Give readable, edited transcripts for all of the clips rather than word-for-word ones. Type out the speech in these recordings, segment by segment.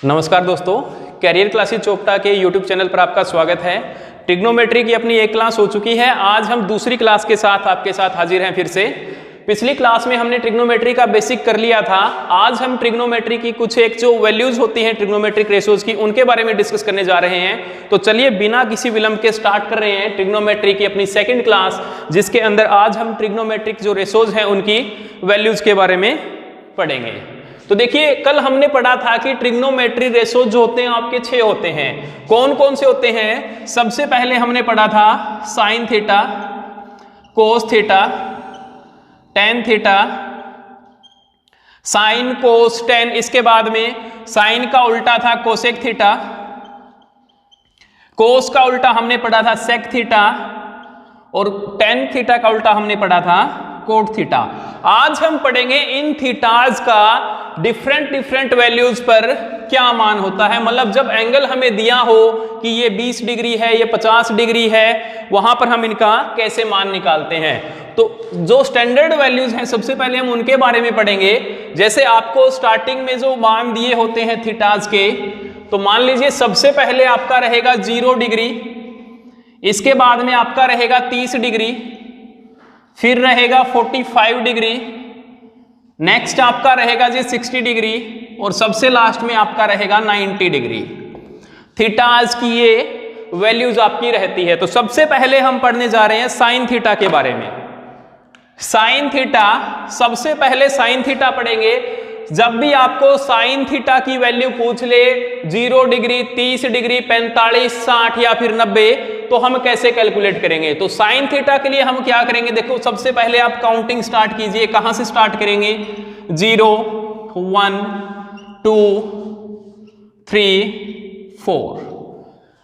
नमस्कार दोस्तों, career classes Chopta के यूट्यूब चैनल पर आपका स्वागत है। ट्रिग्नोमेट्री की अपनी एक क्लास हो चुकी है। आज हम दूसरी क्लास के साथ आपके साथ हाजिर हैं फिर से। पिछली क्लास में हमने ट्रिग्नोमेट्री का बेसिक कर लिया था। आज हम ट्रिग्नोमेट्री की कुछ एक जो वैल्यूज होती हैं ट्रिग्नोमेट्रिक रेशोज की, उनके बारे में डिस्कस करने जा रहे हैं। तो चलिए बिना किसी विलंब के स्टार्ट कर रहे हैं ट्रिग्नोमेट्री की अपनी सेकेंड क्लास, जिसके अंदर आज हम ट्रिग्नोमेट्रिक जो रेशोज हैं उनकी वैल्यूज के बारे में पढ़ेंगे। तो देखिए, कल हमने पढ़ा था कि ट्रिग्नोमेट्री रेशोज जो होते हैं आपके 6 होते हैं। कौन कौन से होते हैं? सबसे पहले हमने पढ़ा था साइन थीटा, कोस theta, tan theta, sine cos ten. इसके बाद में साइन का उल्टा था कोसेक थीटा, कोस का उल्टा हमने पढ़ा था सेक थीटा, और टेन थीटा का उल्टा हमने पढ़ा था कोट थीटा। आज हम पढ़ेंगे इन थीटाज का डिफरेंट वैल्यूज पर क्या मान होता है। मतलब जब एंगल हमें दिया हो कि ये 20 डिग्री है, ये 50 डिग्री है, वहां पर हम इनका कैसे मान निकालते हैं। तो जो स्टैंडर्ड वैल्यूज हैं सबसे पहले हम उनके बारे में पढ़ेंगे। जैसे आपको स्टार्टिंग में जो मान दिए होते हैं थीटाज के, तो मान लीजिए सबसे पहले आपका रहेगा 0 डिग्री, इसके बाद में आपका रहेगा 30 डिग्री, फिर रहेगा 45 डिग्री, नेक्स्ट आपका रहेगा जी 60 डिग्री, और सबसे लास्ट में आपका रहेगा 90 डिग्री। थीटाज की ये वैल्यूज आपकी रहती है। तो सबसे पहले हम पढ़ने जा रहे हैं साइन थीटा के बारे में। साइन थीटा, सबसे पहले साइन थीटा पढ़ेंगे। जब भी आपको साइन थीटा की वैल्यू पूछ ले 0 डिग्री, 30 डिग्री, 45, 60 या फिर 90, तो हम कैसे कैलकुलेट करेंगे। तो साइन थीटा के लिए हम क्या करेंगे, देखो सबसे पहले आप काउंटिंग स्टार्ट कीजिए। कहां से स्टार्ट करेंगे? 0, 1, 2, 3, 4।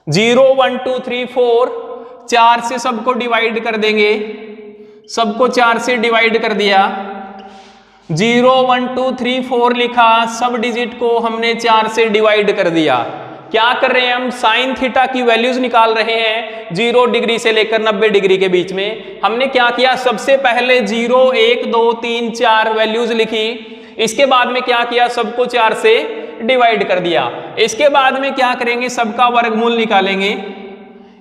0, 1, 2, 3, 4, 4 से सबको डिवाइड कर देंगे। सबको 4 से डिवाइड कर दिया। 0, 1, 2, 3, 4 लिखा, सब डिजिट को हमने 4 से डिवाइड कर दिया। क्या कर रहे हैं हम? साइन थीटा की वैल्यूज निकाल रहे हैं 0 डिग्री से लेकर 90 डिग्री के बीच में। हमने क्या किया, सबसे पहले 0, 1, 2, 3, 4 वैल्यूज लिखी। इसके बाद में क्या किया, सबको 4 से डिवाइड कर दिया। इसके बाद में क्या करेंगे, सबका वर्गमूल निकालेंगे।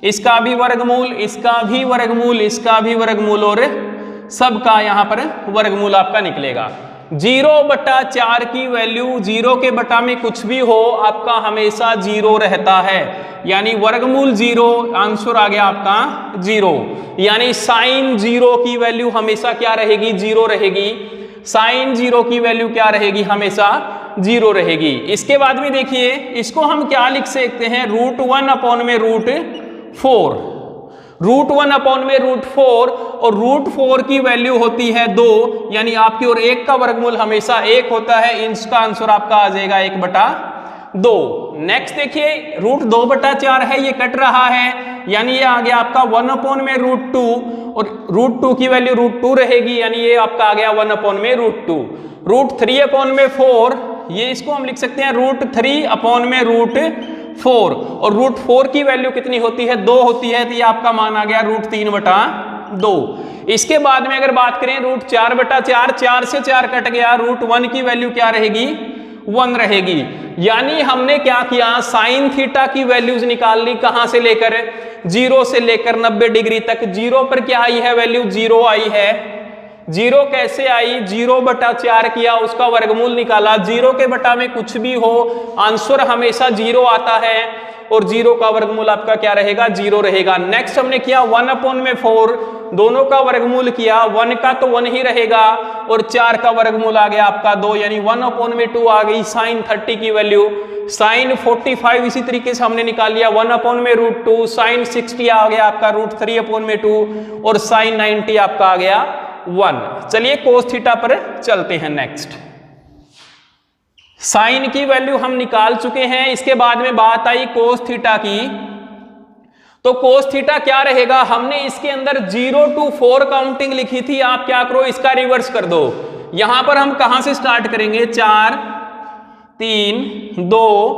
इसका भी वर्गमूल, इसका भी वर्गमूल, इसका भी वर्गमूल, और सबका यहां पर वर्गमूल आपका निकलेगा। 0/4 की वैल्यू, 0 के बटा में कुछ भी हो आपका हमेशा 0 रहता है, यानी वर्गमूल 0, आंसर आ गया आपका 0। यानी साइन 0 की वैल्यू हमेशा क्या रहेगी? 0 रहेगी। साइन 0 की वैल्यू क्या रहेगी? हमेशा 0 रहेगी। इसके बाद में देखिए, इसको हम क्या लिख सकते हैं? √1/√4। √1/√4, और √4 की वैल्यू होती है 2, यानी आपकी और 1 का वर्गमूल हमेशा 1 होता है। इसका आंसर आपका आ जाएगा 1/2। नेक्स्ट देखिए, √2/4 है, ये कट रहा है, यानी ये आ गया आपका 1/√2, और √2 की वैल्यू √2 रहेगी, यानी ये आपका आ गया 1/√2। √3/4, ये इसको हम लिख सकते हैं √3/√4, और √4 की वैल्यू कितनी होती है? 2 होती है, तो ये आपका मान आ गया √3/2। इसके बाद में अगर बात करें √4/4, 4 से 4 कट गया, √1 की वैल्यू क्या रहेगी? 1 रहेगी। यानी हमने क्या किया, साइन थीटा की वैल्यूज निकाल ली। कहां से लेकर? 0 से लेकर 90 डिग्री तक। 0 पर क्या आई है वैल्यू? 0 आई है। 0 कैसे आई? 0/4 किया, उसका वर्गमूल निकाला। 0 के बटा में कुछ भी हो, आंसर हमेशा 0 आता है, और 0 का वर्गमूल आपका क्या रहेगा? 0 रहेगा। नेक्स्ट हमने किया 1/4, दोनों का वर्गमूल किया। 1 का तो 1 ही रहेगा, और 4 का वर्गमूल आ गया आपका 2, यानी 1/2 आ गई साइन 30 की वैल्यू। साइन 45 इसी तरीके से हमने निकाल लिया 1/√2। साइन 60 आ गया आपका √3/2, और साइन 90 आपका आ गया 1। चलिए कोस थीटा पर चलते हैं। नेक्स्ट साइन की वैल्यू हम निकाल चुके हैं। इसके बाद में बात आई कोस थीटा की। तो कोस थीटा क्या रहेगा? हमने इसके अंदर 0 to 4 काउंटिंग लिखी थी। आप क्या करो, इसका रिवर्स कर दो। यहां पर हम कहां से स्टार्ट करेंगे? 4, 3, 2,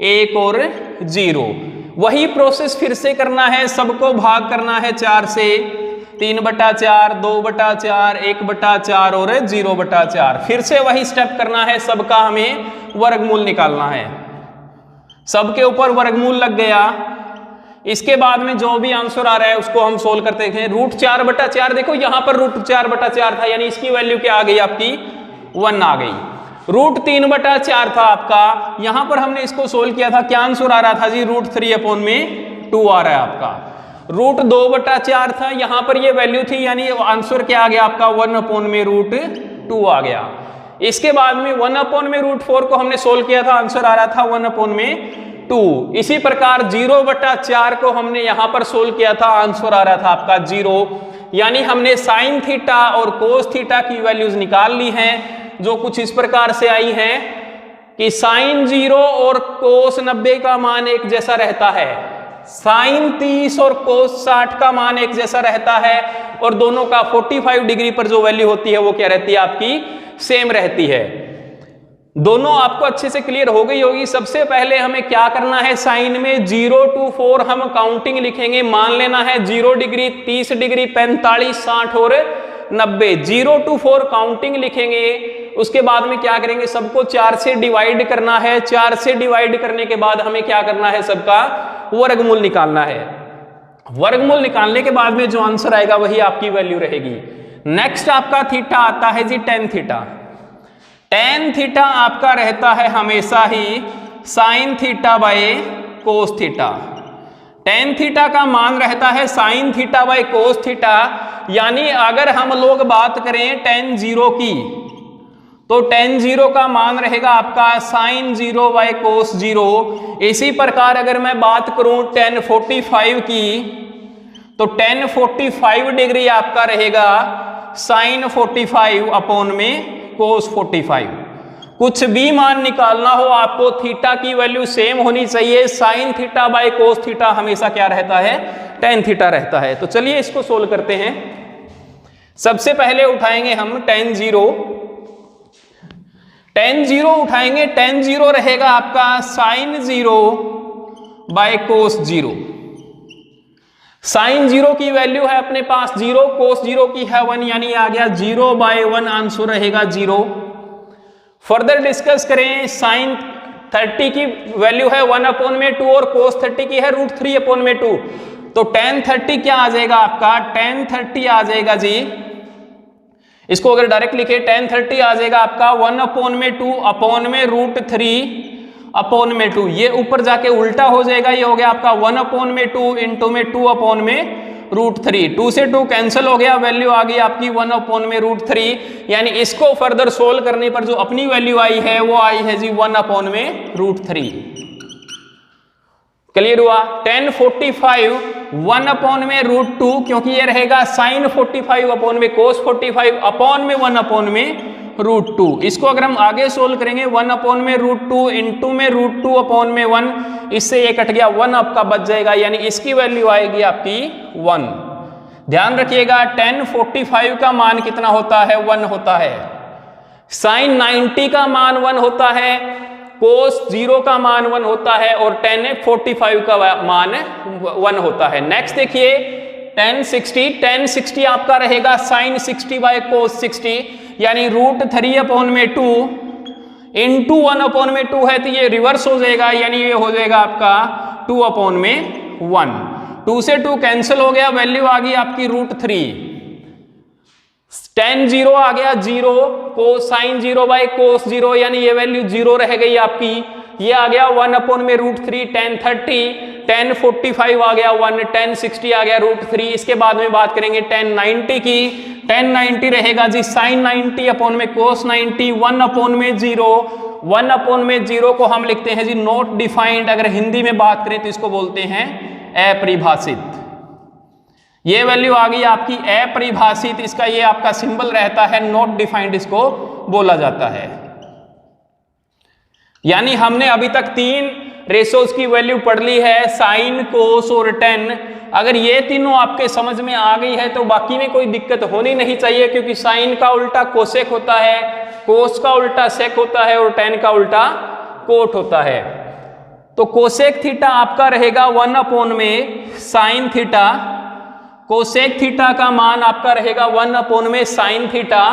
1 और 0। वही प्रोसेस फिर से करना है, सबको भाग करना है 4 से। 3/4, 2/4, 1/4 और 0/4। फिर से वही स्टेप करना है, सबका हमें वर्गमूल निकालना है। सबके ऊपर वर्गमूल लग गया। इसके बाद में जो भी आंसर आ रहा है उसको हम सोल्व करते हैं। रूट 4/4, देखो यहां पर रूट 4/4 था, यानी इसकी वैल्यू क्या आ गई आपकी 1 आ गई। रूट 3/4 था आपका, यहां पर हमने इसको सोल्व किया था, क्या आंसर आ रहा था जी रूट 3/2 आ रहा है आपका। रूट 2/4 था, यहां पर ये वैल्यू थी, यानी आंसर क्या आ गया आपका 1/√2 आ गया। इसके बाद में 1/√4 को हमने सोल्व किया था, आंसर आ रहा था 1/2। इसी प्रकार 0/4 को हमने यहां पर सोल्व किया था, आंसर आ रहा था आपका 0। यानी हमने साइन थीटा और कोस थीटा की वैल्यूज निकाल ली हैं, जो कुछ इस प्रकार से आई है कि साइन 0 और कोस 90 का मान एक जैसा रहता है, साइन 30 और कोस 60 का मान एक जैसा रहता है, और दोनों का 45 डिग्री पर जो वैल्यू होती है वो क्या रहती है आपकी सेम रहती है। दोनों आपको अच्छे से क्लियर हो गई होगी। सबसे पहले हमें क्या करना है, साइन में 0 to 4 हम काउंटिंग लिखेंगे, मान लेना है 0 डिग्री, 30 डिग्री, 45, 60 और 90। 0 to 4 काउंटिंग लिखेंगे, उसके बाद में क्या करेंगे, सबको 4 से डिवाइड करना है। 4 से डिवाइड करने के बाद हमें क्या करना है, सबका वर्गमूल निकालना है। वर्गमूल निकालने के बाद में जो आंसर आएगा वही आपकी वैल्यू रहेगी। नेक्स्ट आपका थीटा आता है जी टेन थीटा। टेन थीटा आपका रहता है हमेशा ही sine theta by cos theta. Tan theta का मान रहता है sine theta by cos theta, यानी अगर हम लोग बात करें टेन 0 की, तो टेन 0 का मान रहेगा आपका साइन 0 बाय कोस 0। इसी प्रकार अगर मैं बात करूं टेन 45 की, तो टेन 45 डिग्री आपका रहेगा साइन 45 अपॉन में कोस 45। कुछ भी मान निकालना हो आपको, थीटा की वैल्यू सेम होनी चाहिए। Sign theta by cos theta हमेशा क्या रहता है, टेन थीटा रहता है। तो चलिए इसको सोल्व करते हैं। सबसे पहले उठाएंगे हम टेन 0। टेन 0 उठाएंगे, टेन 0 रहेगा आपका साइन 0 बाय कोस 0। साइन 0 की वैल्यू है अपने पास 0, कोस 0 की है 1, यानी आ गया 0/1, आंसर रहेगा 0। फर्दर डिस्कस करें, साइन 30 की वैल्यू है 1/2 और कोस 30 की है रूट 3/2। तो टेन 30 क्या आ जाएगा आपका, टेन 30 आ जाएगा जी, इसको अगर डायरेक्ट लिखे टेन 30 आ जाएगा आपका 1/2 अपॉन में रूट 3/2। ये ऊपर जाके उल्टा हो जाएगा, ये हो गया आपका 1/2 इंटू में 2 में रूट 3। 2 से 2 कैंसिल हो गया, वैल्यू आ गई आपकी 1/√3। यानी इसको फर्दर सोल्व करने पर जो अपनी वैल्यू आई है वो आई है जी 1/√3। क्लियर हुआ। टेन 45 1/√2, क्योंकि ये रहेगा साइन 45 अपॉन में कोस 45 अपॉन में 1/√2। इसको अगर हम आगे सोल्व करेंगे 1/√2 इंटू में √2 अपॉन में 1, इससे ये कट गया, 1 आपका बच जाएगा, यानी इसकी वैल्यू आएगी आपकी 1। ध्यान रखिएगा टेन 45 का मान कितना होता है, 1 होता है। साइन 90 का मान 1 होता है, कोस 0 का मान 1 होता है, और टेन 45 का मान 1 होता है। नेक्स्ट देखिए टेन 60 आपका रहेगा साइन 60 बाय कोस 60, यानी रूट 3/2 इंटू 1/2 है, तो ये रिवर्स हो जाएगा, यानी ये हो जाएगा आपका 2/1। 2 से 2 कैंसिल हो गया, वैल्यू आ गई आपकी रूट 3। टेन 0 आ गया 0, को साइन 0 बाय कोस 0, यानी ये वैल्यू 0 रह गई आपकी। ये आ गया 1/√3 टेन 30। टेन 45 आ गया 1, टेन 60 आ गया रूट 3। इसके बाद में बात करेंगे टेन 90 की। टेन 90 रहेगा जी साइन 90 अपॉन में कोस 90, 1/0। 1/0 को हम लिखते हैं जी नॉट डिफाइंड। अगर हिंदी में बात करें तो इसको बोलते हैं अपरिभाषित। ये वैल्यू आ गई आपकी अपरिभाषित, इसका ये आपका सिंबल रहता है नॉट डिफाइंड, इसको बोला जाता है। यानी हमने अभी तक 3 रेशोज की वैल्यू पढ़ ली है, साइन, कोस और टेन। अगर ये तीनों आपके समझ में आ गई है तो बाकी में कोई दिक्कत होनी नहीं चाहिए, क्योंकि साइन का उल्टा कोसेक होता है, कोस का उल्टा सेक होता है, और टेन का उल्टा कोट होता है। तो कोसेक थीटा आपका रहेगा 1 में साइन थीटा, कोसेक थीटा का मान आपका रहेगा 1 में साइन थीटा।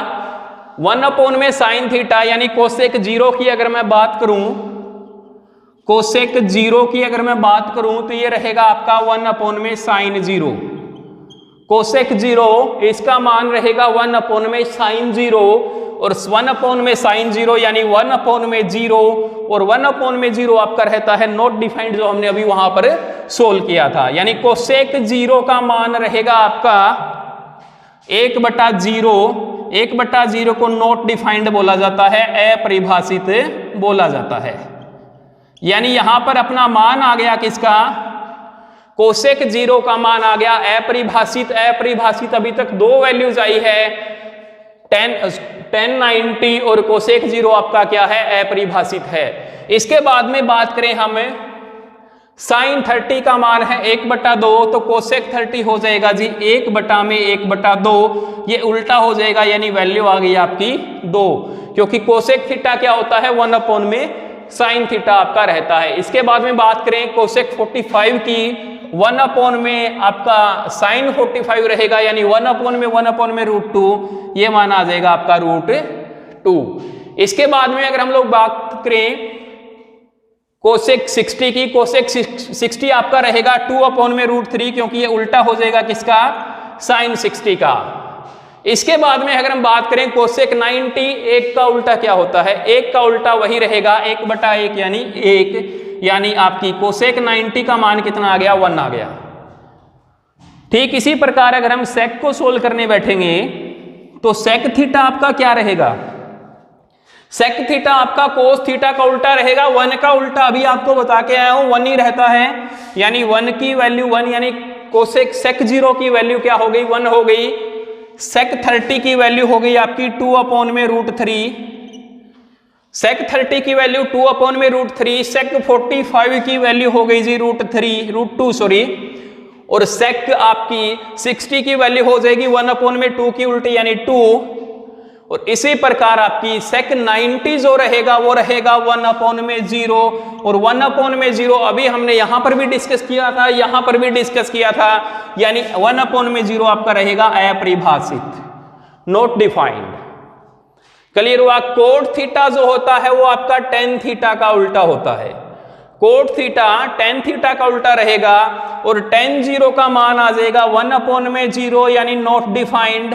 1 में साइन थीटा, यानी कोसेक 0 की अगर मैं बात करूं, कोसेक 0 की अगर मैं बात करूं तो ये रहेगा आपका 1 में साइन 0। कोसेक 0 इसका मान रहेगा 1 में साइन 0 और 1 में साइन 0 यानी 1 में 0 और 1 में 0 आपका रहता है नॉट डिफाइंड, जो हमने अभी वहां पर सोल्व किया था। यानी कोसेक 0 का मान रहेगा आपका 1/0। 1/0 को नॉट डिफाइंड बोला जाता है, अपरिभाषित बोला जाता है। यानी यहां पर अपना मान आ गया किसका, कोसेक 0 का मान आ गया अपरिभाषित। अपरिभाषित अभी तक दो वैल्यूज आई है, 1090 और कोसेक 0 आपका क्या है, अपरिभाषित है। इसके बाद में बात करें हम साइन 30 का मान है 1/2, तो कोसेक 30 हो जाएगा जी 1/2, ये उल्टा हो जाएगा, यानी वैल्यू आ गई आपकी 2, क्योंकि कोसेक थीटा क्या होता है 1 में साइन थीटा आपका रहता है। इसके बाद में बात करें कोसेक 45 की, 1 में आपका साइन 45 रहेगा, यानी 1 में √2, ये मान आ जाएगा आपका √2। इसके बाद में अगर हम लोग बात करें कोसेक 60 की, कोसेक 60 आपका रहेगा 2 में √3, क्योंकि ये उल्टा हो जाएगा किसका, साइन 60 का। इसके बाद में अगर हम बात करें कोसेक 90, 1 का उल्टा क्या होता है, 1 का उल्टा वही रहेगा 1/1 यानी 1, यानी आपकी कोसेक 90 का मान कितना आ गया, 1 आ गया। ठीक इसी प्रकार अगर हम सेक को सोल्व करने बैठेंगे तो सेक थीटा आपका क्या रहेगा, सेक थीटा आपका कोस थीटा का उल्टा रहेगा, 1 का उल्टा अभी आपको बता के आया हूं 1 ही रहता है, यानी 1 की वैल्यू 1, यानी कोसेक सेक 0 की वैल्यू क्या हो गई, 1 हो गई। सेक 30 की वैल्यू हो गई आपकी 2 में √3, सेक 30 की वैल्यू 2 में √3, सेक 45 की वैल्यू हो गई जी √2 सॉरी, और सेक आपकी 60 की वैल्यू हो जाएगी 1 में 2 की उल्टी यानी 2, और इसी प्रकार आपकी सेक 90 जो रहेगा वो रहेगा 1 में 0, और 1 में 0 अभी हमने यहां पर भी डिस्कस किया था, यहां पर भी डिस्कस किया था, यानी 1 में 0 आपका रहेगा अपरिभाषित, नॉट डिफाइंड। क्लियर हुआ। कोट थीटा जो होता है वो आपका टेन थीटा का उल्टा होता है, कोट थीटा टेन थीटा का उल्टा रहेगा, और टेन 0 का मान आ जाएगा 1 में 0 यानी नॉट डिफाइंड।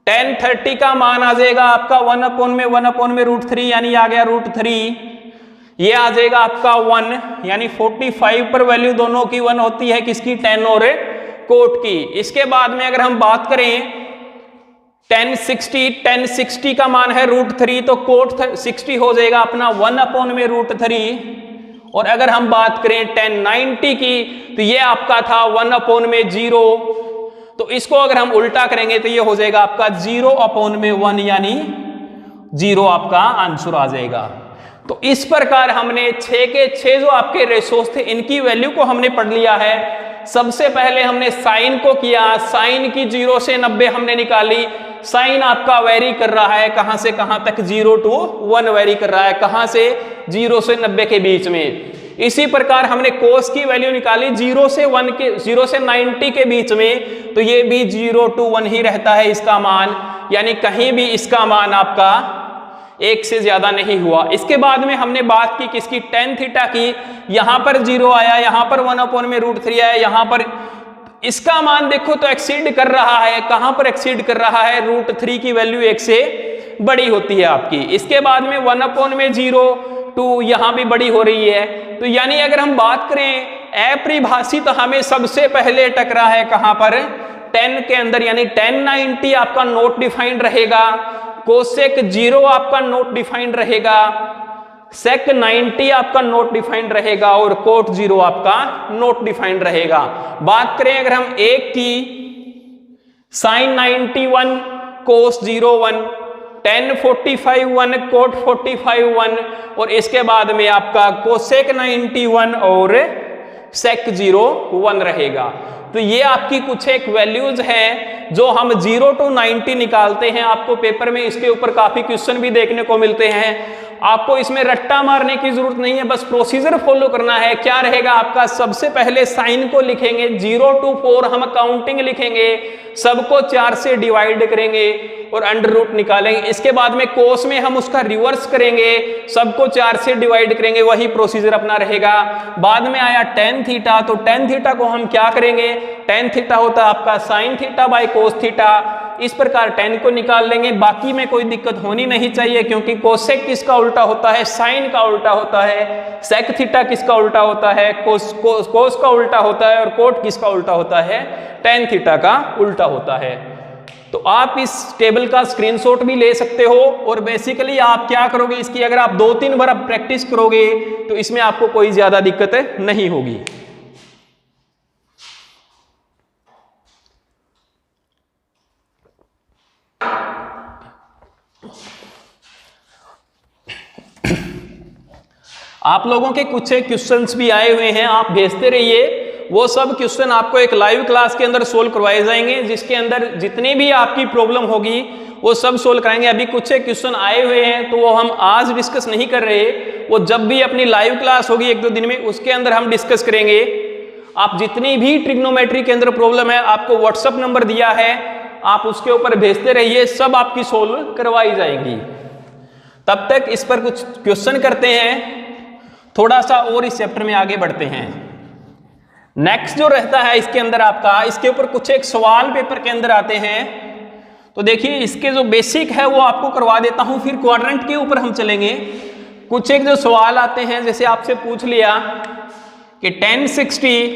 टेन 30 का मान आ जाएगा आपका 1 में √3 यानी आ गया √3, ये आ जाएगा आपका 1, यानी 45 पर वैल्यू दोनों की 1 होती है, किसकी, टेन और कोट की। इसके बाद में अगर हम बात करें 1060 का मान है √3, तो कोट 60 हो जाएगा अपना 1 में √3, और अगर हम बात करें 1090 की तो ये आपका था 1 में 0, तो इसको अगर हम उल्टा करेंगे तो ये हो जाएगा आपका 0 में 1 यानी 0 आपका आंसर आ जाएगा। तो इस प्रकार हमने 6 के 6 जो आपके रेशोस थे इनकी वैल्यू को हमने पढ़ लिया है। सबसे पहले हमने साइन को किया, साइन की 0 से 90 हमने निकाली। साइन आपका वेरी कर रहा है कहां से कहां तक, 0 to 1 वेरी कर रहा है, कहां से, 0 से 90 के बीच में। इसी प्रकार हमने कोस की वैल्यू निकाली 0 से 90 के बीच में, तो ये भी 0 to 1 ही रहता है इसका मान, यानी कहीं भी इसका मान आपका 1 से ज्यादा नहीं हुआ। इसके बाद में हमने बात की किसकी, टेन थीटा की। यहां पर 0 आया, यहां पर 1 में √3 आया, यहां पर इसका मान देखो तो एक्सीड कर रहा है, कहां पर एक्सीड कर रहा है, √3 की वैल्यू 1 से बड़ी होती है आपकी। इसके बाद में 1 में 0 to यहां भी बड़ी हो रही है, तो यानी अगर हम बात करें अपरिभाषित हमें सबसे पहले टकरा है कहां पर, 10 के अंदर, यानी 1090 आपका नॉट डिफाइंड रहेगा, कोसेक 0 आपका नॉट डिफाइंड रहेगा, सेक 90 आपका नॉट डिफाइंड रहेगा, और कोट 0 आपका नॉट डिफाइंड रहेगा। बात करें अगर हम एक की, साइन 91 कोस 0 1, 1045 1, कोट 45 1, और इसके बाद में आपका कोसेक 91 और सेक 0 1 रहेगा। तो ये आपकी कुछ एक वैल्यूज हैं जो हम 0 to 90 निकालते हैं। आपको पेपर में इसके ऊपर काफी क्वेश्चन भी देखने को मिलते हैं। आपको इसमें रट्टा मारने की जरूरत नहीं है, बस प्रोसीजर फॉलो करना है। क्या रहेगा आपका, सबसे पहले साइन को लिखेंगे, 0 to 4 हम काउंटिंग लिखेंगे, सबको 4 से डिवाइड करेंगे, और अंडर रूट निकालेंगे। इसके बाद में कोस में हम उसका रिवर्स करेंगे, सबको 4 से डिवाइड करेंगे, वही प्रोसीजर अपना रहेगा। बाद में आया टेन थीटा, तो टेन थीटा को हम क्या करेंगे, टेन थीटा होता है आपका sign theta by cos theta, इस प्रकार टेन को निकाल लेंगे। बाकी में कोई दिक्कत होनी नहीं चाहिए, क्योंकि कोसेक किसका उल्टा होता है, साइन का उल्टा होता है। सेक थीटा किसका उल्टा होता है, कोस का उल्टा होता है। और कोट किसका उल्टा होता है, टेन थीटा का उल्टा होता है। तो आप इस टेबल का स्क्रीनशॉट भी ले सकते हो, और बेसिकली आप क्या करोगे, इसकी अगर आप 2-3 बार प्रैक्टिस करोगे तो इसमें आपको कोई ज्यादा दिक्कत नहीं होगी। आप लोगों के कुछ क्वेश्चंस भी आए हुए हैं, आप भेजते रहिए, वो सब क्वेश्चन आपको एक लाइव क्लास के अंदर सोल्व करवाए जाएंगे, जिसके अंदर जितनी भी आपकी प्रॉब्लम होगी वो सब सोल्व कराएंगे। अभी कुछ क्वेश्चन आए हुए हैं तो वो हम आज डिस्कस नहीं कर रहे, वो जब भी अपनी लाइव क्लास होगी 1-2 दिन में, उसके अंदर हम डिस्कस करेंगे। आप जितनी भी ट्रिग्नोमेट्री के अंदर प्रॉब्लम है, आपको व्हाट्सअप नंबर दिया है, आप उसके ऊपर भेजते रहिए, सब आपकी सोल्व करवाई जाएंगी। तब तक इस पर कुछ क्वेश्चन करते हैं, थोड़ा सा और इस चैप्टर में आगे बढ़ते हैं। नेक्स्ट जो रहता है इसके अंदर आपका, इसके ऊपर कुछ एक सवाल पेपर के अंदर आते हैं। तो देखिए इसके जो बेसिक है वो आपको करवा देता हूं, फिर क्वाड्रेंट के ऊपर हम चलेंगे। कुछ एक जो सवाल आते हैं, जैसे आपसे पूछ लिया कि 1060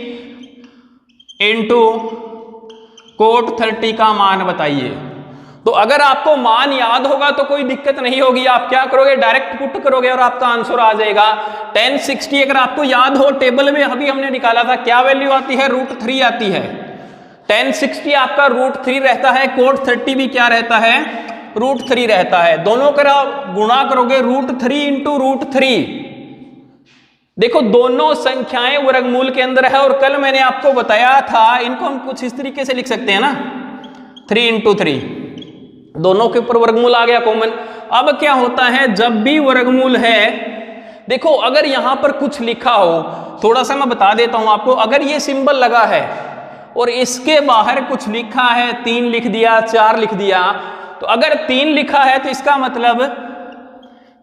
इंटू कोट 30 का मान बताइए। तो अगर आपको मान याद होगा तो कोई दिक्कत नहीं होगी, आप क्या करोगे, डायरेक्ट पुट करोगे और आपका आंसर आ जाएगा। 1060 अगर आपको याद हो, टेबल में अभी हमने निकाला था, क्या वैल्यू आती है, √3 आती है। 1060 आपका √3 रहता है, कोट 30 भी क्या रहता है, √3 रहता है। दोनों का गुणा करोगे, √3 इंटू √3। देखो दोनों संख्याएं वर्गमूल के अंदर है, और कल मैंने आपको बताया था इनको हम कुछ इस तरीके से लिख सकते हैं ना, 3 इंटू 3, दोनों के ऊपर वर्गमूल आ गया कॉमन। अब क्या होता है, जब भी वर्गमूल है, देखो अगर यहां पर कुछ लिखा हो, थोड़ा सा मैं बता देता हूं आपको, अगर ये सिंबल लगा है और इसके बाहर कुछ लिखा है, 3 लिख दिया, 4 लिख दिया, तो अगर 3 लिखा है तो इसका मतलब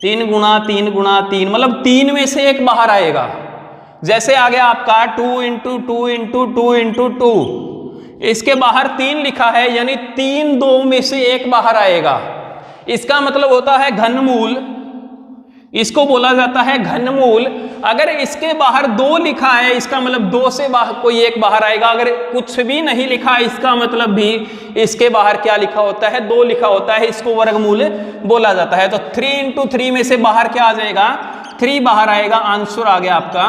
3 गुणा 3 गुणा 3, मतलब 3 में से एक बाहर आएगा। जैसे आ गया आपका 2 इंटू 2 इंटू 2 इंटू 2, इसके बाहर 3 लिखा है, यानी 3 2 में से एक बाहर आएगा। इसका मतलब होता है घनमूल, इसको बोला जाता है घनमूल। अगर इसके बाहर 2 लिखा है, इसका मतलब 2 से बाहर कोई एक बाहर आएगा। अगर कुछ भी नहीं लिखा, इसका मतलब भी इसके बाहर क्या लिखा होता है, 2 लिखा होता है, इसको वर्गमूल बोला जाता है। तो 3 इंटू 3 में से बाहर क्या आ जाएगा, 3 बाहर आएगा, आंसर आ गया आपका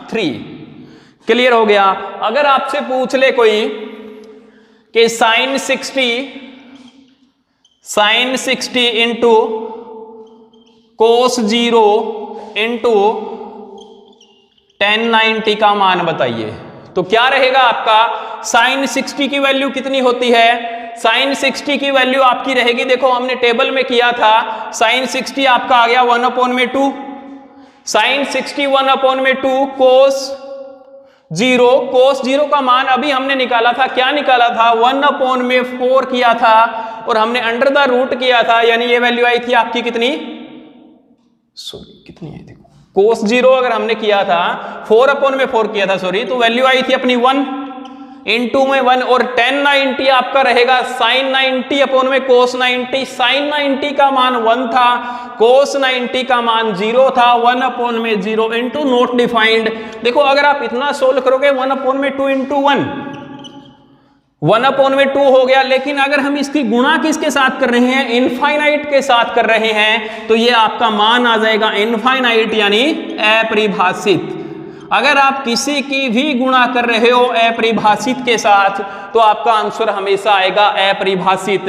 3। क्लियर हो गया। अगर आपसे पूछ ले कोई कि साइन 60 इंटू कोस 0 इंटू 1090 का मान बताइए, तो क्या रहेगा आपका, साइन 60 की वैल्यू कितनी होती है, साइन 60 की वैल्यू आपकी रहेगी, देखो हमने टेबल में किया था, साइन 60 आपका आ गया 1/2, साइन 60 1/2, कोस 0 का मान अभी हमने निकाला था, क्या निकाला था, 1/4 किया था, और हमने अंडर द रूट किया था, यानी ये वैल्यू आई थी आपकी कितनी, कितनी आई थी, कोस 0 अगर हमने किया था 4/4 किया था, तो वैल्यू आई थी अपनी 1 इंटू में 1, और 1090 आपका रहेगा साइन 90 में कोस 90। साइन 90 का मान 1 था, कोस 90 का मान 0 था, 1/0 इंटू नॉट डिफाइंड। देखो अगर आप इतना सोल्व करोगे 1/2 इंटू 1, 1/2 हो गया। लेकिन अगर हम इसकी गुणा किसके साथ कर रहे हैं, इनफाइनाइट के साथ कर रहे हैं, तो ये आपका मान आ जाएगा इनफाइनाइट, यानी अपरिभाषित। अगर आप किसी की भी गुणा कर रहे हो अपरिभाषित के साथ, तो आपका आंसर हमेशा आएगा अपरिभाषित।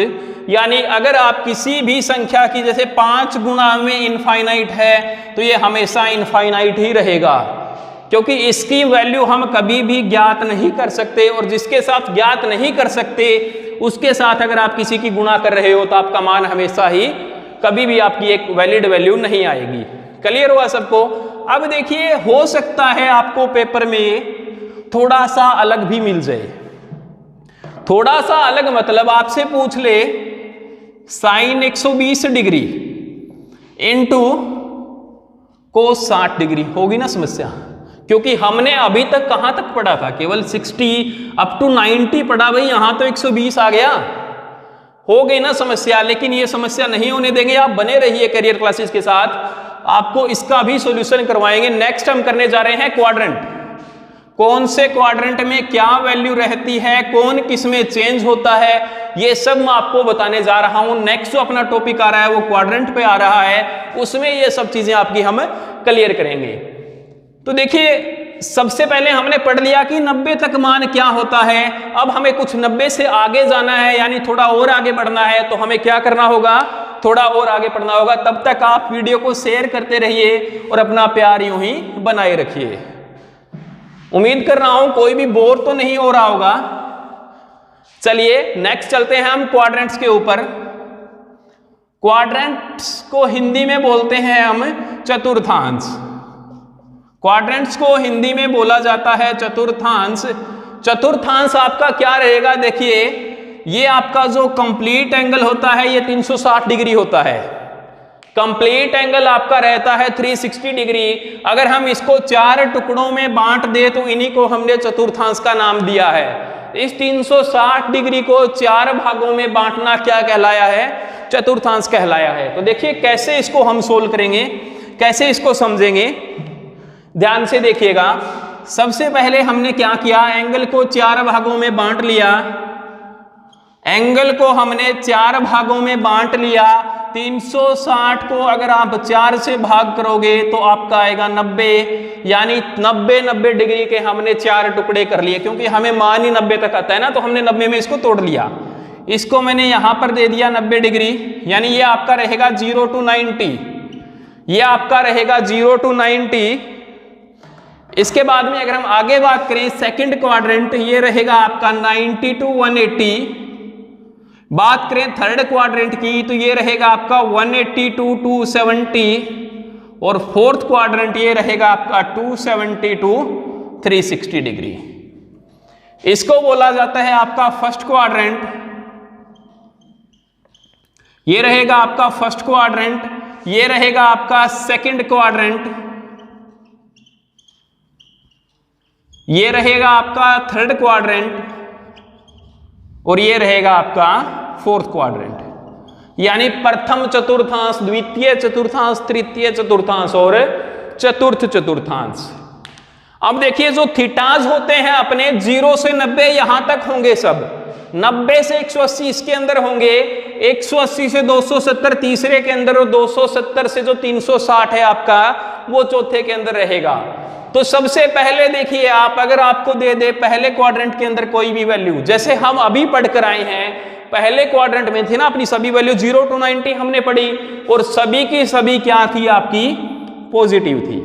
यानी अगर आप किसी भी संख्या की, जैसे 5 गुणा में इनफाइनाइट है, तो ये हमेशा इनफाइनाइट ही रहेगा, क्योंकि इसकी वैल्यू हम कभी भी ज्ञात नहीं कर सकते, और जिसके साथ ज्ञात नहीं कर सकते उसके साथ अगर आप किसी की गुणा कर रहे हो, तो आपका मान हमेशा ही कभी भी आपकी एक वैलिड वैल्यू नहीं आएगी। क्लियर हुआ सबको। अब देखिए, हो सकता है आपको पेपर में थोड़ा सा अलग भी मिल जाए। थोड़ा सा अलग मतलब आपसे पूछ ले sine 120 degree into cos 60 degree. होगी ना समस्या? क्योंकि हमने अभी तक कहां तक पढ़ा था, केवल 60 अप टू 90 पढ़ा, भाई यहां तो 120 आ गया। हो गई ना समस्या? लेकिन ये समस्या नहीं होने देंगे, आप बने रहिए करियर क्लासेस के साथ, आपको इसका भी सॉल्यूशन करवाएंगे। नेक्स्ट हम करने जा रहे हैं क्वाड्रेंट। कौन से क्वाड्रेंट में क्या वैल्यू रहती है, कौन किस में चेंज होता है, ये सब मैं आपको बताने जा रहा हूं। नेक्स्ट जो अपना टॉपिक आ रहा है वो क्वाड्रेंट पे आ रहा है, उसमें ये सब चीजें आपकी हम क्लियर करेंगे। तो देखिए, सबसे पहले हमने पढ़ लिया कि 90 तक मान क्या होता है। अब हमें कुछ 90 से आगे जाना है, यानी थोड़ा और आगे बढ़ना है, तो हमें क्या करना होगा, थोड़ा और आगे पढ़ना होगा। तब तक आप वीडियो को शेयर करते रहिए और अपना प्यार यूं ही बनाए रखिए। उम्मीद कर रहा हूं कोई भी बोर तो नहीं हो रहा होगा। चलिए नेक्स्ट चलते हैं हम क्वाड्रेंट्स के ऊपर। क्वाड्रेंट्स को हिंदी में बोलते हैं हम चतुर्थांश। क्वाड्रेंट्स को हिंदी में बोला जाता है चतुर्थांश। चतुर्थांश आपका क्या रहेगा, देखिए ये आपका जो कंप्लीट एंगल होता है ये 360 डिग्री होता है। कंप्लीट एंगल आपका रहता है 360 डिग्री। अगर हम इसको 4 टुकड़ों में बांट दे तो इन्हीं को हमने चतुर्थांश का नाम दिया है। इस 360 डिग्री को 4 भागों में बांटना क्या कहलाया है, चतुर्थांश कहलाया है। तो देखिए कैसे इसको हम सोल्व करेंगे, कैसे इसको समझेंगे, ध्यान से देखिएगा। सबसे पहले हमने क्या किया, एंगल को 4 भागों में बांट लिया। एंगल को हमने 4 भागों में बांट लिया। 360 को अगर आप 4 से भाग करोगे तो आपका आएगा 90, यानी 90 डिग्री के हमने 4 टुकड़े कर लिए। क्योंकि हमें मान ही 90 तक आता है ना, तो हमने 90 में इसको तोड़ लिया। इसको मैंने यहां पर दे दिया 90 डिग्री, यानी ये आपका रहेगा 0 to 90। ये आपका रहेगा 0 to 90। इसके बाद में अगर हम आगे बात करें सेकंड क्वाड्रेंट, ये रहेगा आपका 90 to 180। बात करें थर्ड क्वाड्रेंट की तो ये रहेगा आपका 180 to 270। और फोर्थ क्वाड्रेंट ये रहेगा आपका 270 to 360 डिग्री। इसको बोला जाता है आपका फर्स्ट क्वाड्रेंट। ये रहेगा आपका फर्स्ट क्वाड्रेंट, ये रहेगा आपका सेकंड क्वाड्रेंट, ये रहेगा आपका थर्ड क्वाड्रेंट, और ये रहेगा आपका फोर्थ क्वाड्रेंट। यानी प्रथम चतुर्थांश, द्वितीय चतुर्थांश, तृतीय चतुर्थांश और चतुर्थ चतुर्थांश। अब देखिए जो थीटाज होते हैं अपने 0 से 90 यहां तक होंगे सब। 90 से 180 इसके अंदर होंगे, 180 से 270 तीसरे के अंदर, और 270 से जो 360 है आपका वो चौथे के अंदर रहेगा। तो सबसे पहले देखिए आप, अगर आपको दे दे पहले क्वाड्रेंट के अंदर कोई भी वैल्यू, जैसे हम अभी पढ़कर आए हैं, पहले क्वाड्रेंट में थी ना अपनी सभी वैल्यू 0 to 90 हमने पढ़ी, और सभी की सभी क्या थी आपकी, पॉजिटिव थी।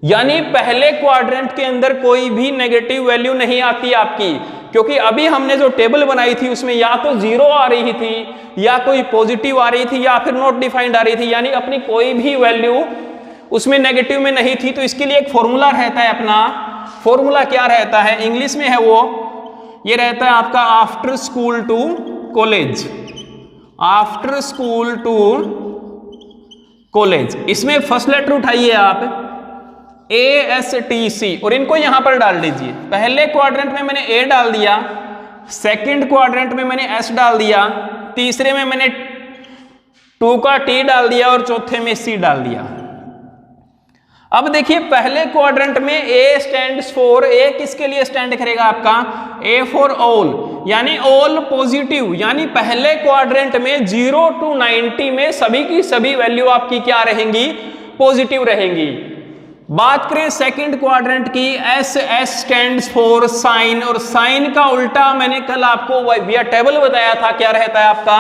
यानी पहले क्वाड्रेंट के अंदर कोई भी नेगेटिव वैल्यू नहीं आती आपकी, क्योंकि अभी हमने जो टेबल बनाई थी उसमें या तो 0 आ रही थी, या कोई पॉजिटिव आ रही थी, या फिर नॉट डिफाइंड आ रही थी, यानी अपनी कोई भी वैल्यू उसमें नेगेटिव में नहीं थी। तो इसके लिए एक फॉर्मूला रहता है अपना। फॉर्मूला क्या रहता है, इंग्लिश में है वो, ये रहता है आपका after school to college. After school to college, इसमें फर्स्ट लेटर उठाइए आप ASTC और इनको यहां पर डाल दीजिए। पहले क्वाड्रेंट में मैंने A डाल दिया, सेकंड क्वाड्रेंट में मैंने S डाल दिया, तीसरे में मैंने 2 का T डाल दिया, और चौथे में C डाल दिया। अब देखिए पहले क्वाड्रेंट में A स्टैंड्स फॉर, A किसके लिए स्टैंड करेगा आपका, A फॉर ऑल, यानी ऑल पॉजिटिव। यानी पहले क्वाड्रेंट में 0 to 90 में सभी की सभी वैल्यू आपकी क्या रहेंगी, पॉजिटिव रहेंगी। बात करें सेकंड क्वाड्रेंट की, S स्टैंड्स फॉर साइन, और साइन का उल्टा मैंने कल आपको विया टेबल बताया था, क्या रहता है आपका,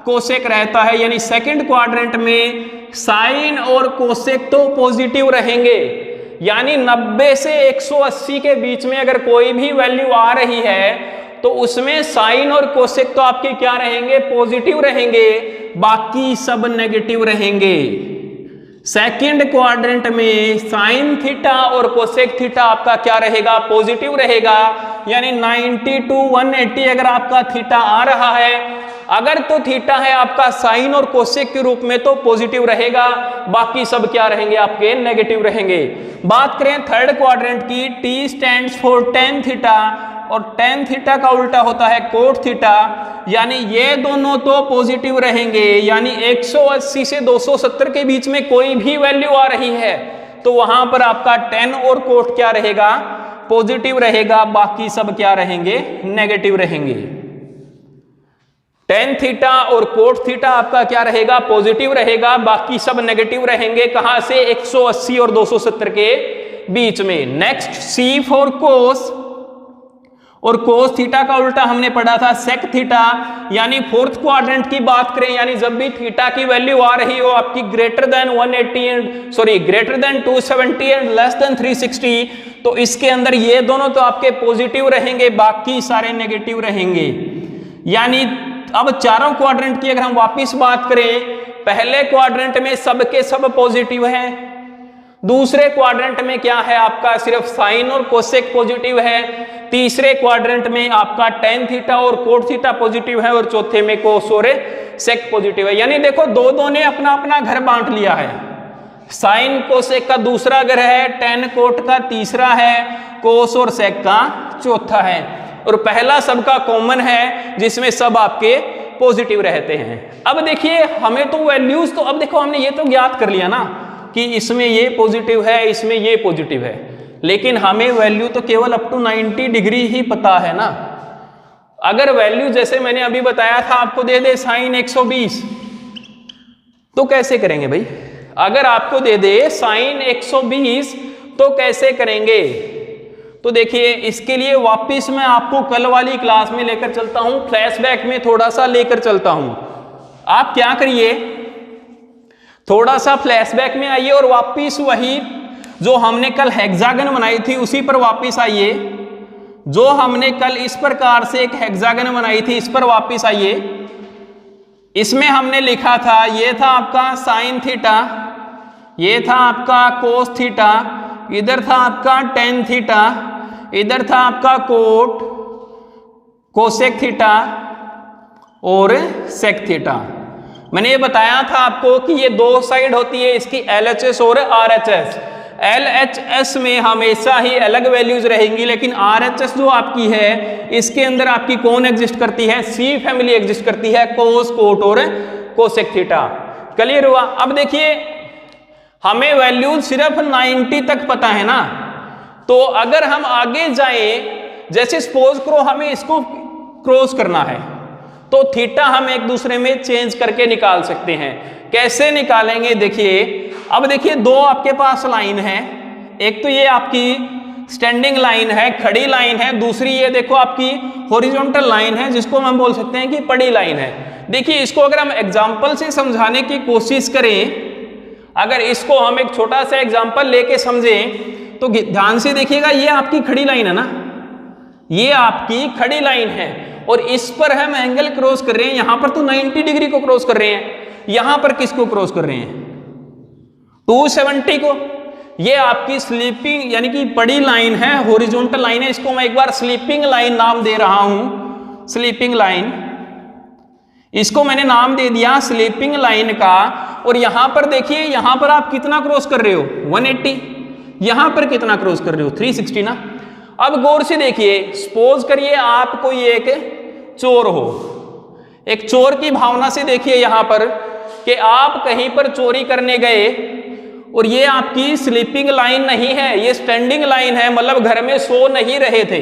कोसेक रहता है। यानी सेकंड क्वाड्रेंट में साइन और कोसेक तो पॉजिटिव रहेंगे। यानी 90 से 180 के बीच में अगर कोई भी वैल्यू आ रही है तो उसमें साइन और कोसेक तो आपके क्या रहेंगे, पॉजिटिव रहेंगे, बाकी सब नेगेटिव रहेंगे। सेकंड क्वाड्रेंट में साइन थीटा और कोसेक थीटा आपका क्या रहेगा, पॉजिटिव रहेगा। यानी 90 to 180 अगर आपका थीटा आ रहा है अगर तो थीटा है आपका साइन और कोसेक के रूप में तो पॉजिटिव रहेगा, बाकी सब क्या रहेंगे आपके नेगेटिव रहेंगे। बात करें थर्ड क्वाड्रेंट की, T stands for ten theta और टेन थीटा का उल्टा होता है कोट थीटा, यानी ये दोनों तो पॉजिटिव रहेंगे, यानी 180 से 270 के बीच में कोई भी वैल्यू आ रही है तो वहां पर आपका टेन और कोट क्या रहेगा, पॉजिटिव रहेगा, बाकी सब क्या रहेंगे, नेगेटिव रहेंगे। टेन थीटा और कोट थीटा आपका क्या रहेगा, पॉजिटिव रहेगा, बाकी सब नेगेटिव रहेंगे। कहां से, 180 और 270 के बीच में। नेक्स्ट सी फॉर कोस, और कोस थीटा का उल्टा हमने पढ़ा था सेक थीटा, यानी फोर्थ क्वाड्रेंट की बात करें, यानी जब भी थीटा की वैल्यू आ रही हो आपकी greater than 180 and greater than 270 and less than 360, तो इसके अंदर ये दोनों तो आपके पॉजिटिव रहेंगे, बाकी सारे नेगेटिव रहेंगे। यानी अब चारों क्वाड्रेंट की अगर हम वापिस बात करें, पहले क्वाड्रेंट में सब के सब पॉजिटिव हैं, दूसरे क्वाड्रेंट में क्या है आपका सिर्फ साइन और कोसेक पॉजिटिव है, तीसरे क्वाड्रेंट में आपका टेन थीटा और कोट थीटा पॉजिटिव है, और चौथे में कोस और सेक पॉजिटिव है। यानी देखो दो ने अपना अपना घर बांट लिया है, साइन कोसेक का दूसरा घर है, टेन कोट का तीसरा है, कोस और सेक का चौथा है, और पहला सबका कॉमन है जिसमें सब आपके पॉजिटिव रहते हैं। अब देखिए हमें तो वैल्यूज, तो अब देखो हमने ये तो ज्ञात कर लिया ना कि इसमें ये पॉजिटिव है, इसमें ये पॉजिटिव है, लेकिन हमें वैल्यू तो केवल अप टू 90 डिग्री ही पता है ना। अगर वैल्यू जैसे मैंने अभी बताया था आपको दे दे साइन 120, तो कैसे करेंगे भाई? अगर आपको दे दे साइन 120 तो कैसे करेंगे? तो देखिए इसके लिए वापिस मैं आपको कल वाली क्लास में लेकर चलता हूं, फ्लैशबैक में थोड़ा सा लेकर चलता हूं। आप क्या करिए, थोड़ा सा फ्लैशबैक में आइए और वापिस वही जो हमने कल हेक्सागन बनाई थी उसी पर वापिस आइए। जो हमने कल इस प्रकार से एक हेक्सागन बनाई थी इस पर वापिस आइए। इसमें हमने लिखा था, ये था आपका साइन थीटा, ये था आपका कोस थीटा, इधर था आपका टेन थीटा, इधर था आपका कोट कोसेक थीटा और सेक थीटा। मैंने ये बताया था आपको कि ये दो साइड होती है इसकी, LHS और RHS। LHS में हमेशा ही अलग वैल्यूज रहेंगी, लेकिन RHS जो आपकी है इसके अंदर आपकी कौन एग्जिस्ट करती है, सी फैमिली एग्जिस्ट करती है, कोस कोट और कोसेक थीटा। क्लियर हुआ? अब देखिए हमें वैल्यूज सिर्फ 90 तक पता है ना, तो अगर हम आगे जाएं, जैसे सपोज करो हमें इसको क्रॉस करना है तो थीटा हम एक दूसरे में चेंज करके निकाल सकते हैं। कैसे निकालेंगे? देखिए अब देखिए दो आपके पास लाइन है, एक तो ये आपकी स्टैंडिंग लाइन है, खड़ी लाइन है, दूसरी ये देखो आपकी हॉरिजॉन्टल लाइन है जिसको हम बोल सकते हैं कि पड़ी लाइन है। देखिए इसको अगर हम एग्जाम्पल से समझाने की कोशिश करें, अगर इसको हम एक छोटा सा एग्जाम्पल लेके समझें तो ध्यान से देखिएगा, ये आपकी खड़ी लाइन है ना, ये आपकी खड़ी लाइन है और इस पर हम एंगल क्रॉस कर रहे हैं, यहां पर तो 90 डिग्री को क्रॉस कर रहे हैं, यहां पर किसको क्रॉस कर रहे हैं, 270 को। ये आपकी स्लीपिंग यानी कि बड़ी लाइन है, हॉरिजॉन्टल लाइन है, इसको मैं एक बार स्लीपिंग लाइन नाम दे रहा हूं, स्लीपिंग लाइन, इसको मैंने नाम दे दिया स्लीपिंग लाइन का। और यहां पर देखिए, यहां पर आप कितना क्रॉस कर रहे हो, 180, यहां पर कितना क्रॉस कर रहे हो, 360 ना। अब गौर से देखिए, सपोज करिए आप कोई एक चोर हो, एक चोर की भावना से देखिए यहां पर कि आप कहीं पर चोरी करने गए और ये आपकी स्लीपिंग लाइन नहीं है, ये स्टैंडिंग लाइन है, मतलब घर में सो नहीं रहे थे,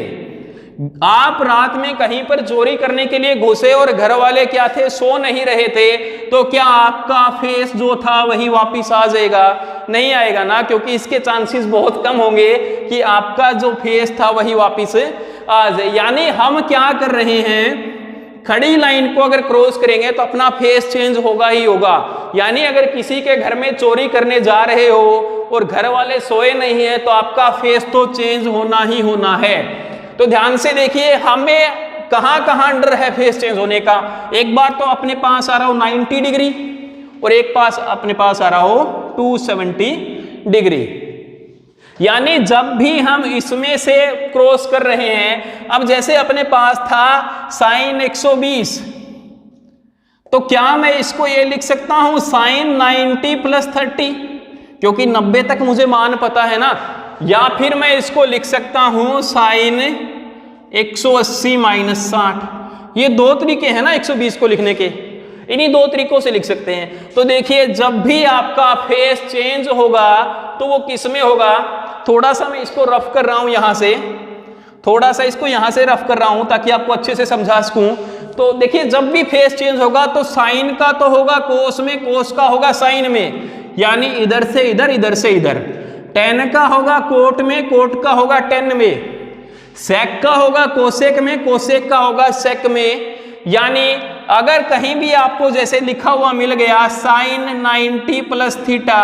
आप रात में कहीं पर चोरी करने के लिए घुसे और घर वाले क्या थे, सो नहीं रहे थे, तो क्या आपका फेस जो था वही वापिस आ जाएगा? नहीं आएगा ना, क्योंकि इसके चांसेस बहुत कम होंगे कि आपका जो फेस था वही वापिस आ जाए। यानी हम क्या कर रहे हैं, खड़ी लाइन को अगर क्रॉस करेंगे तो अपना फेस चेंज होगा ही होगा। यानी अगर किसी के घर में चोरी करने जा रहे हो और घर वाले सोए नहीं है तो आपका फेस तो चेंज होना ही होना है। तो ध्यान से देखिए, हमें कहां कहां डर है फेस चेंज होने का। एक बार तो अपने पास आ रहा हो 90 डिग्री और एक पास अपने पास आ रहा हो 270 डिग्री। यानी जब भी हम इसमें से क्रॉस कर रहे हैं, अब जैसे अपने पास था साइन 120, तो क्या मैं इसको ये लिख सकता हूं साइन 90 प्लस 30, क्योंकि 90 तक मुझे मान पता है ना, या फिर मैं इसको लिख सकता हूं साइन 180 माइनस 60। ये दो तरीके हैं ना 120 को लिखने के, इन्हीं दो तरीकों से लिख सकते हैं। तो देखिए जब भी आपका फेस चेंज होगा तो वो किस में होगा, थोड़ा सा मैं इसको रफ कर रहा हूं यहां से, थोड़ा सा इसको यहां से रफ कर रहा हूं ताकि आपको अच्छे से समझा सकूं। तो देखिए जब भी फेस चेंज होगा तो साइन का तो होगा कोस में, कोस का होगा साइन में, यानी इधर से इधर, इधर से इधर। टेन का होगा कोट में, कोट का होगा टेन में। सेक का होगा कोसेक में, कोसेक का होगा सेक में। यानी अगर कहीं भी आपको जैसे लिखा हुआ मिल गया sine 90 plus theta,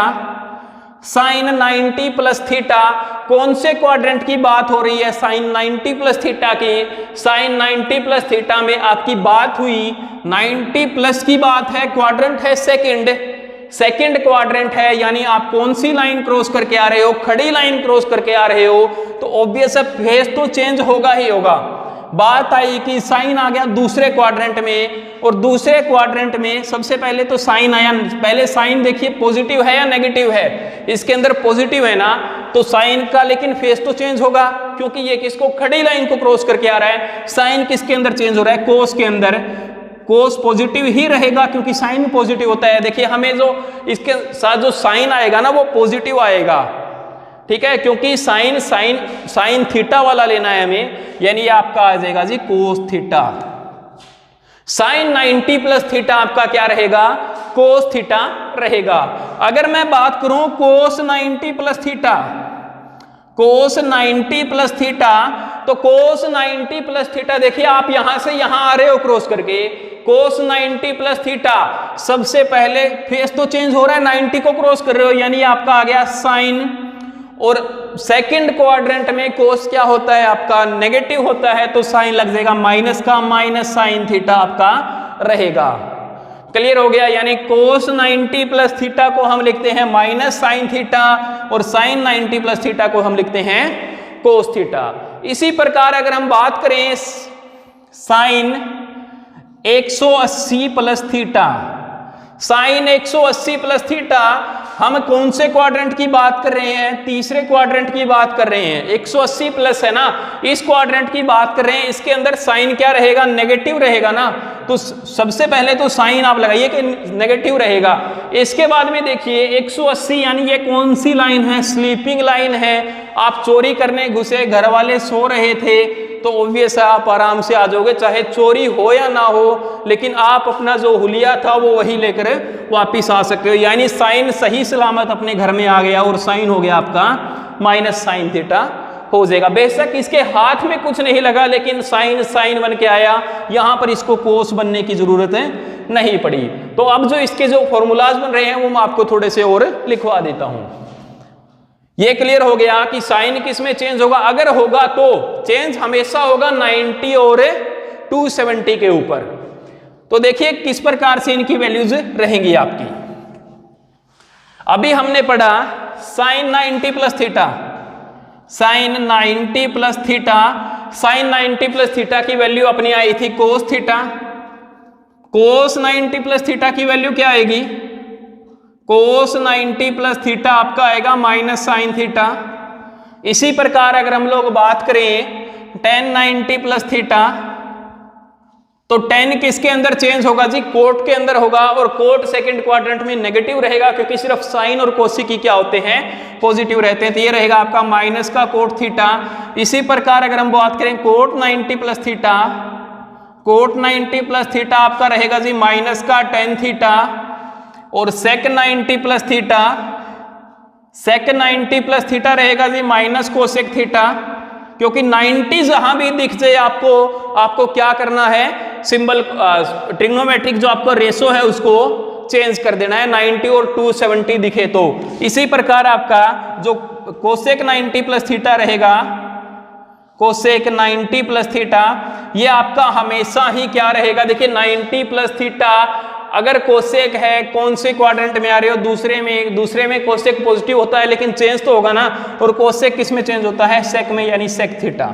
sine 90 plus theta, कौन से क्वाड्रेंट की बात हो रही है, साइन 90 प्लस थीटा की। साइन 90 प्लस थीटा में आपकी बात हुई 90 प्लस की बात है, क्वाड्रेंट है सेकंड, सेकंड क्वाड्रेंट है, यानी आप कौन सी लाइन क्रॉस करके आ रहे हो, खड़ी लाइन क्रॉस करके आ रहे हो, तो ऑब्वियस है फेस तो चेंज होगा ही होगा। बात आई कि साइन आ गया दूसरे क्वाड्रेंट में, और दूसरे क्वाड्रेंट में सबसे पहले तो साइन आया। पहले साइन देखिए पॉजिटिव है या नेगेटिव है, इसके अंदर पॉजिटिव है ना, तो साइन का लेकिन फेस तो चेंज होगा, क्योंकि ये किसको, खड़ी लाइन को क्रॉस करके आ रहा है। साइन किसके अंदर चेंज हो रहा है, कोस के अंदर। कोस पॉजिटिव ही रहेगा क्योंकि साइन पॉजिटिव होता है। देखिए हमें जो इसके साथ जो साइन आएगा ना वो पॉजिटिव आएगा, ठीक है, क्योंकि साइन साइन साइन थीटा वाला लेना है हमें, यानी ये आपका आ जाएगा जी cos theta. Sine 90 plus theta आपका क्या रहेगा, कोस थीटा रहेगा। अगर मैं बात करूं कोस 90 plus theta, cos 90 plus theta, तो कोस 90 प्लस थीटा देखिए आप यहां से यहां आ रहे हो क्रॉस करके, कोस 90 प्लस थीटा, सबसे पहले फेस तो चेंज हो रहा है, 90 को क्रॉस कर रहे हो, यानी आपका आ गया साइन। और सेकंड क्वाड्रेंट में कोस क्या होता है आपका, नेगेटिव होता है, तो साइन लग जाएगा माइनस का, माइनस साइन थीटा आपका रहेगा। क्लियर हो गया, यानी कोस 90 प्लस थीटा को हम लिखते हैं माइनस साइन थीटा, और साइन 90 प्लस थीटा को हम लिखते हैं कोस थीटा। इसी प्रकार अगर हम बात करें sine 180 plus theta, sine 180 plus theta, हम कौन से क्वाड्रेंट की बात कर रहे हैं, तीसरे क्वाड्रेंट की बात कर रहे हैं। 180 प्लस है ना, इस क्वाड्रेंट की बात कर रहे हैं, इसके अंदर साइन क्या रहेगा, नेगेटिव रहेगा ना, तो सबसे पहले तो साइन आप लगाइए कि नेगेटिव रहेगा। इसके बाद में देखिए 180, यानी ये कौन सी लाइन है, स्लीपिंग लाइन है। आप चोरी करने घुसे, घर वाले सो रहे थे, तो ऑब्वियस है आप आराम से आ जाओगे, चाहे चोरी हो या ना हो, लेकिन आप अपना जो हुलिया था वो वही लेकर वापिस आ सकते हो। यानी साइन सही सलामत अपने घर में आ गया, और साइन हो गया आपका माइनस साइन थीटा हो जाएगा। बेशक इसके हाथ में कुछ नहीं लगा, लेकिन साइन साइन बन के आया, यहां पर इसको कोस बनने की जरूरत नहीं पड़ी। तो अब जो इसके जो फॉर्मूलाज बन रहे हैं वो मैं आपको थोड़े से और लिखवा देता हूं। ये क्लियर हो गया कि साइन किस में चेंज होगा, अगर होगा तो चेंज हमेशा होगा 90 और 270 के ऊपर। तो देखिए किस प्रकार से इनकी वैल्यूज रहेंगी आपकी। अभी हमने पढ़ा sine 90 plus theta, sine 90 plus theta, sine 90 plus theta की वैल्यू अपनी आई थी cos theta. Cos 90 plus theta की वैल्यू क्या आएगी, कोस 90 प्लस थीटा आपका आएगा माइनस साइन थीटा। इसी प्रकार अगर हम लोग बात करें टेन 90 प्लस थीटा, तो टेन किसके अंदर चेंज होगा जी, कोट के अंदर होगा, और कोट सेकंड क्वाड्रेंट में नेगेटिव रहेगा, क्योंकि सिर्फ साइन और कोसिक ही क्या होते हैं, पॉजिटिव रहते हैं। तो ये रहेगा आपका माइनस का कोट थीटा। इसी प्रकार अगर हम बात करें cot 90 plus theta, cot 90 plus theta आपका रहेगा जी माइनस का टेन थीटा, और sec 90 plus theta, sec 90 plus theta रहेगा जी माइनस कोसेक थीटा। क्योंकि 90 जहां भी दिख जाए आपको क्या करना है, सिंबल ट्रिग्नोमेट्रिक जो आपका रेशो है उसको चेंज कर देना है, 90 और 270 दिखे तो। इसी प्रकार आपका जो कोसेक 90 प्लस थीटा रहेगा, कोसेक 90 प्लस थीटा, ये आपका हमेशा ही क्या रहेगा, देखिए 90 प्लस थीटा अगर कोसेक है, कौन से क्वाड्रेंट में आ रहे हो, दूसरे में कोसेक पॉजिटिव होता है, लेकिन चेंज तो होगा ना, और कोसेक किस में चेंज होता है, सेक में, यानी सेक थीटा।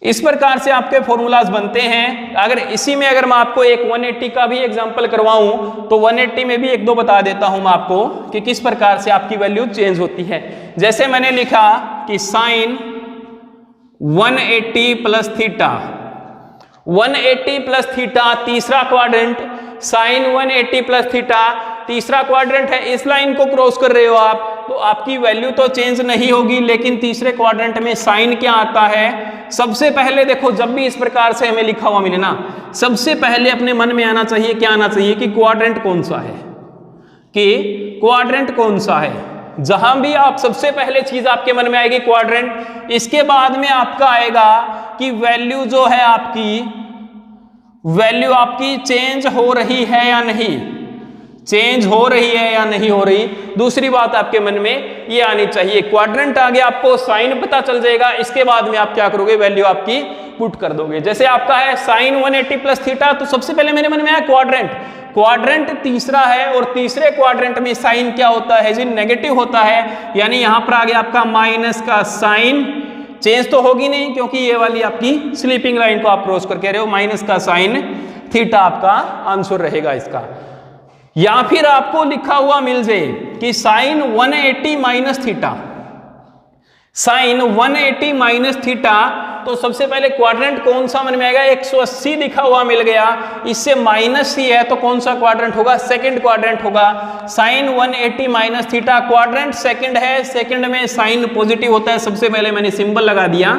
इस प्रकार से आपके फॉर्मूलाज बनते हैं। अगर इसी में अगर मैं आपको एक 180 का भी एग्जांपल करवाऊं तो 180 में भी एक दो बता देता हूं मैं आपको कि किस प्रकार से आपकी वैल्यू चेंज होती है। जैसे मैंने लिखा कि sine 180 plus theta, 180 plus theta तीसरा क्वाड्रेंट, साइन 180 प्लस थीटा तीसरा क्वाड्रेंट है, इस लाइन को क्रॉस कर रहे हो आप तो आपकी वैल्यू तो चेंज नहीं होगी, लेकिन तीसरे क्वाड्रेंट में साइन क्या आता है। सबसे पहले देखो, जब भी इस प्रकार से हमें लिखा हुआ मिले ना, सबसे पहले अपने मन में आना चाहिए, क्या आना चाहिए कि क्वाड्रेंट कौन सा है, कि क्वाड्रेंट कौन सा है। जहां भी आप सबसे पहले चीज आपके मन में आएगी क्वाड्रेंट, इसके बाद में आपका आएगा कि वैल्यू जो है वैल्यू आपकी चेंज हो रही है या नहीं, चेंज हो रही है या नहीं हो रही। दूसरी बात आपके मन में ये आनी चाहिए, क्वाड्रेंट आगे आपको साइन पता चल जाएगा, इसके बाद में आप क्या करोगे, वैल्यू आपकी पुट कर दोगे। जैसे आपका है साइन 180 प्लस थीटा, तो सबसे पहले मेरे मन में आया क्वाड्रेंट, क्वाड्रेंट तीसरा है और तीसरे क्वाड्रेंट में साइन क्या होता है जी, नेगेटिव होता है, यानी यहां पर आ गया आपका माइनस का साइन, चेंज तो होगी नहीं क्योंकि ये वाली आपकी स्लीपिंग लाइन को आप क्रॉस करके रहे हो, माइनस का साइन थीटा आपका आंसर रहेगा इसका। या फिर आपको लिखा हुआ मिल जाए कि sine 180 minus theta, sine 180 minus theta, तो सबसे पहले क्वाड्रेंट कौन सा मन में आएगा, 180 लिखा हुआ मिल गया, इससे माइनस ही है तो कौन सा क्वाड्रेंट होगा, सेकंड क्वाड्रेंट होगा। Sine 180 minus theta, quadrant second है, सेकंड में साइन पॉजिटिव होता है, सबसे पहले मैंने सिंबल लगा दिया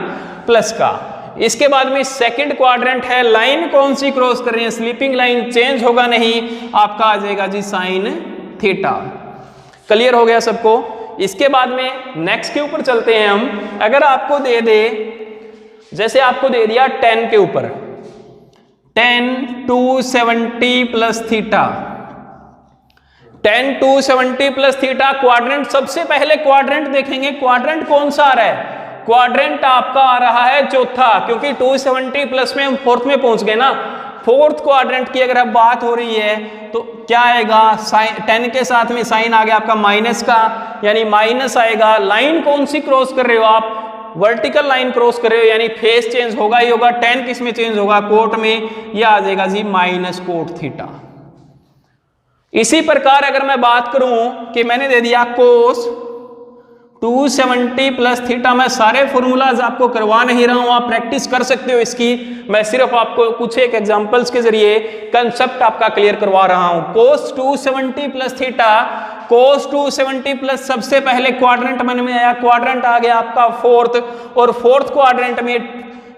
प्लस का। इसके बाद में सेकंड क्वाड्रेंट है, लाइन कौन सी क्रॉस कर रही है, स्लीपिंग लाइन, चेंज होगा नहीं, आपका आ जाएगा जी साइन थीटा। क्लियर हो गया सबको। इसके बाद में नेक्स्ट के ऊपर चलते हैं हम। अगर आपको दे दे, जैसे आपको दे दिया 10 के ऊपर 10 270 plus theta, 10 270 plus theta, quadrant सबसे पहले क्वाड्रेंट देखेंगे, क्वाड्रेंट कौन सा आ रहा है, क्वाड्रेंट आपका आ रहा है चौथा, क्योंकि 270 प्लस में हम फोर्थ में पहुंच गए ना। फोर्थ क्वाड्रेंट की अगर अब बात हो रही है तो क्या आएगा, साइन 10 के साथ में साइन आ गया आपका माइनस का, यानी माइनस आएगा। लाइन कौन सी क्रॉस कर रहे हो आप, वर्टिकल लाइन क्रॉस कर रहे हो, यानी फेस चेंज होगा ही होगा। 10 किस में चेंज होगा, कोट में, यह आ जाएगा जी माइनस कोट थीटा। इसी प्रकार अगर मैं बात करूं कि मैंने दे दिया कोस 270 प्लस थीटा, मैं सारे फॉर्मूलाज आपको करवा नहीं रहा हूं, आप प्रैक्टिस कर सकते हो इसकी, मैं सिर्फ आपको कुछ एक एग्जांपल्स के जरिए कंसेप्ट आपका क्लियर करवा रहा हूं। कोस 270 प्लस थीटा, कोस 270 प्लस, सबसे पहले क्वाड्रेंट मन में आया, क्वाड्रेंट आ गया आपका फोर्थ, और फोर्थ क्वाड्रेंट में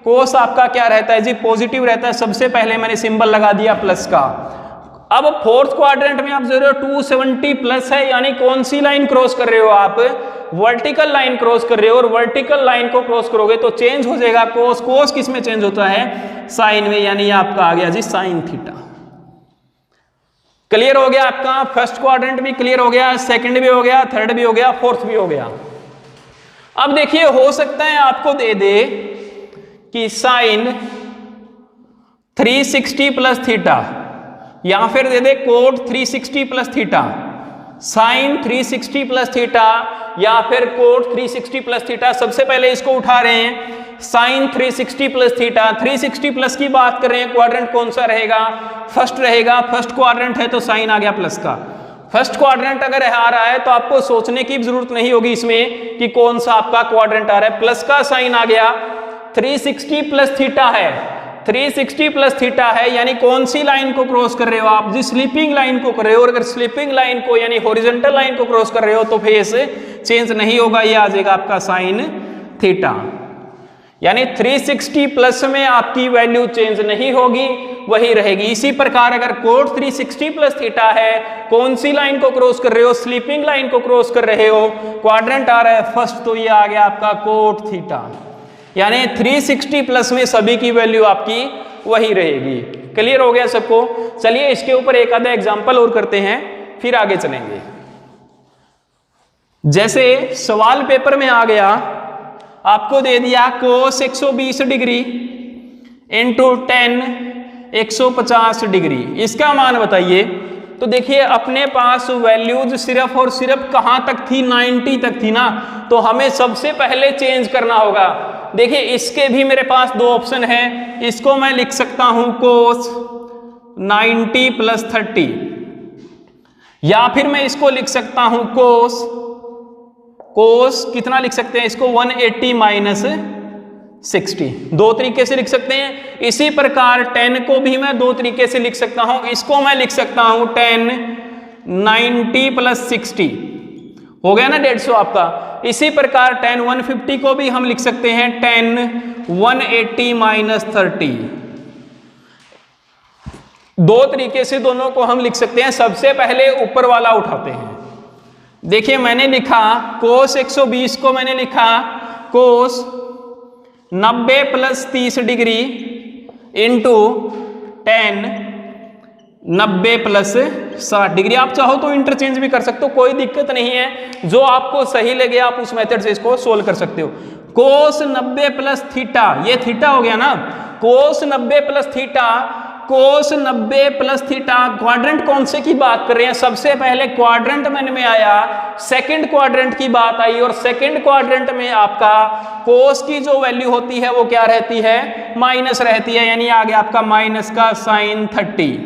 कोस आपका क्या रहता है जी, पॉजिटिव रहता है, सबसे पहले मैंने सिंबल लगा दिया प्लस का। अब फोर्थ क्वाड्रेंट में आप जरूर 270 प्लस है, यानी कौन सी लाइन क्रॉस कर रहे हो आप, वर्टिकल लाइन क्रॉस कर रहे हो, और वर्टिकल लाइन को क्रॉस करोगे तो चेंज हो जाएगा कोस, कोस किस में चेंज होता है, साइन में, यानी आपका आ गया जी साइन थीटा। क्लियर हो गया आपका, फर्स्ट क्वाड्रेंट भी क्लियर हो गया, सेकंड भी हो गया, थर्ड भी हो गया, फोर्थ भी हो गया। अब देखिए, हो सकता है आपको दे दे कि साइन 360 प्लस थीटा, या फिर दे दे cot 360 plus theta, sine 360 plus theta या फिर कोट 360 प्लस थीटा। सबसे पहले इसको उठा रहे हैं, साइन 360 प्लस थीटा, 360 प्लस की बात कर रहे हैं, क्वाड्रेंट कौन सा रहेगा, फर्स्ट रहेगा, फर्स्ट क्वाड्रेंट है तो साइन आ गया प्लस का। फर्स्ट क्वाड्रेंट अगर आ रहा है तो आपको सोचने की जरूरत नहीं होगी इसमें कि कौन सा आपका क्वाड्रेंट आ रहा है, प्लस का साइन आ गया, 360 प्लस थीटा है, 360 प्लस थीटा है, यानी कौन सी लाइन को क्रॉस कर रहे हो आप, जिस स्लीपिंग लाइन को कर रहे हो, और अगर स्लीपिंग लाइन को यानी हॉरिजॉन्टल लाइन को क्रॉस कर रहे हो तो फेस चेंज नहीं होगा, ये आ जाएगा आपका साइन थीटा। यानी 360 प्लस में आपकी वैल्यू चेंज नहीं होगी, वही रहेगी। इसी प्रकार अगर कोट 360 प्लस थीटा है, कौन सी लाइन को क्रॉस कर रहे हो, स्लीपिंग लाइन को क्रॉस कर रहे हो, क्वाड्रेंट आ रहा है फर्स्ट, तो ये आ गया आपका कोट थीटा। यानी 360 प्लस में सभी की वैल्यू आपकी वही रहेगी। क्लियर हो गया सबको। चलिए इसके ऊपर एक आधा एग्जांपल और करते हैं, फिर आगे चलेंगे। जैसे सवाल पेपर में आ गया, आपको दे दिया कोस 120 डिग्री इंटू 10 150 डिग्री, इसका मान बताइए। तो देखिए अपने पास वैल्यूज सिर्फ और सिर्फ कहां तक थी, 90 तक थी ना, तो हमें सबसे पहले चेंज करना होगा। देखिए इसके भी मेरे पास दो ऑप्शन है, इसको मैं लिख सकता हूं cos 90 + 30, या फिर मैं इसको लिख सकता हूं cos कितना लिख सकते हैं इसको 180 - 60, दो तरीके से लिख सकते हैं। इसी प्रकार tan को भी मैं दो तरीके से लिख सकता हूं, इसको मैं लिख सकता हूं tan 90 + 60, हो गया ना 150 आपका। इसी प्रकार tan 150 को भी हम लिख सकते हैं tan 180 - 30, दो तरीके से दोनों को हम लिख सकते हैं। सबसे पहले ऊपर वाला उठाते हैं, देखिए मैंने लिखा cos 120 को मैंने लिखा cos 90 + 30 degree into tan 90 + 60 degree. आप चाहो तो इंटरचेंज भी कर सकते हो, कोई दिक्कत नहीं है, जो आपको सही लगे आप उस मेथड से इसको सोल्व कर सकते हो। cos 90 + थीटा, ये थीटा हो गया ना, cos 90 + theta, cos 90 + theta. Quadrant कौन से की बात कर रहे हैं, सबसे पहले क्वाड्रेंट में आया, सेकंड क्वाड्रेंट की बात आई, और सेकंड क्वाड्रेंट में आपका cos की जो वैल्यू होती है वो क्या रहती है, माइनस रहती है, यानी आ गया आपका माइनस का sin 30,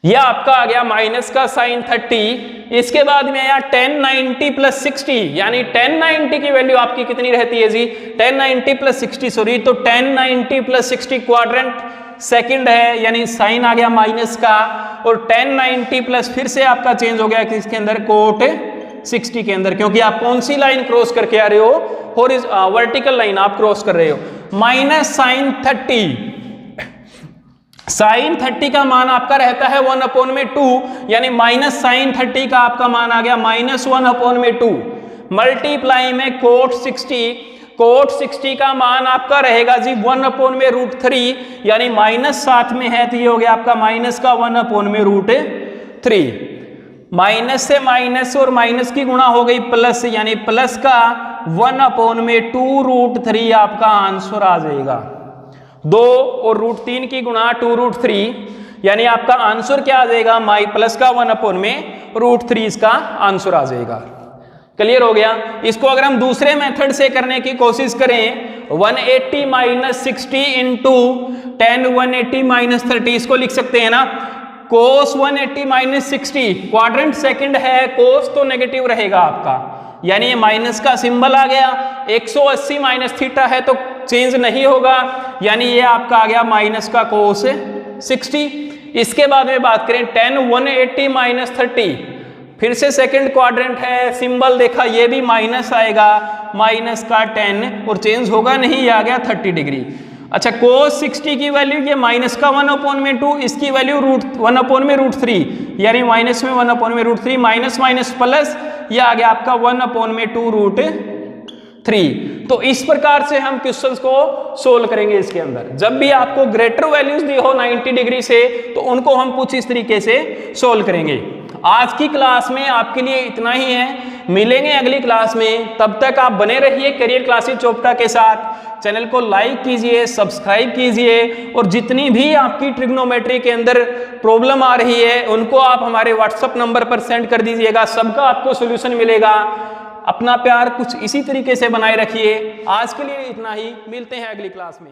यह आपका आ गया माइनस का sin 30। इसके बाद में आया tan 90 + 60, यानी tan 90 की वैल्यू आपकी कितनी रहती है जी, tan 90 + 60 सॉरी, तो tan 90 + 60 क्वाड्रेंट सेकंड है, यानी साइन आ गया माइनस का, और tan 90 प्लस फिर से आपका चेंज हो गया किसके अंदर, cot 60 के अंदर, क्योंकि आप कौन सी लाइन क्रॉस करके आ रहे हो, वर्टिकल लाइन आप क्रॉस कर रहे हो। माइनस sin 30, sin 30 का मान आपका रहता है 1/2, यानी माइनस sin 30 का आपका मान आ गया -1/2, मल्टीप्लाई में cot 60 का मान आपका रहेगा जी 1/√3, यानी माइनस साथ में है तो ये हो गया आपका माइनस का 1/√3। माइनस से माइनस और माइनस की गुणा हो गई प्लस, यानी प्लस का 1/2√3 आपका आंसर आ जाएगा। 2 और √3 की गुणा 2√3, यानी आपका आंसर क्या आ जाएगा, प्लस का 1/√3 इसका आंसर आ जाएगा। क्लियर हो गया। इसको अगर हम दूसरे मेथड से करने की कोशिश करें, 180 - 60 इंटू tan 180 - 30, इसको लिख सकते हैं ना, cos 180 - 60, क्वाड्रेंट सेकंड है, cos तो नेगेटिव रहेगा आपका, यानी ये माइनस का सिंबल आ गया। 180 - थीटा है तो चेंज नहीं होगा, यानी ये आपका आ गया माइनस का cos 60। इसके बाद में बात करें tan 180 - 30, फिर से सेकंड क्वाड्रेंट है, सिंबल देखा ये भी माइनस आएगा, माइनस का 10 और चेंज होगा नहीं, ये आ गया 30 डिग्री। अच्छा cos 60 की वैल्यू ये माइनस का 1/2, इसकी वैल्यू 1/√3, यानी माइनस में 1/√3, माइनस माइनस प्लस, ये आ गया आपका 1/2√3। तो इस प्रकार से हम क्वेश्चंस को सोल्व करेंगे। इसके अंदर जब भी आपको ग्रेटर वैल्यूज दी हो 90 डिग्री से, तो उनको हम कुछ इस तरीके से सोल्व करेंगे। आज की क्लास में आपके लिए इतना ही है, मिलेंगे अगली क्लास में, तब तक आप बने रहिए करियर क्लासेस चोपटा के साथ। चैनल को लाइक कीजिए, सब्सक्राइब कीजिए, और जितनी भी आपकी ट्रिग्नोमेट्री के अंदर प्रॉब्लम आ रही है उनको आप हमारे व्हाट्सएप नंबर पर सेंड कर दीजिएगा, सबका आपको सोल्यूशन मिलेगा। अपना प्यार कुछ इसी तरीके से बनाए रखिए। आज के लिए इतना ही, मिलते हैं अगली क्लास में।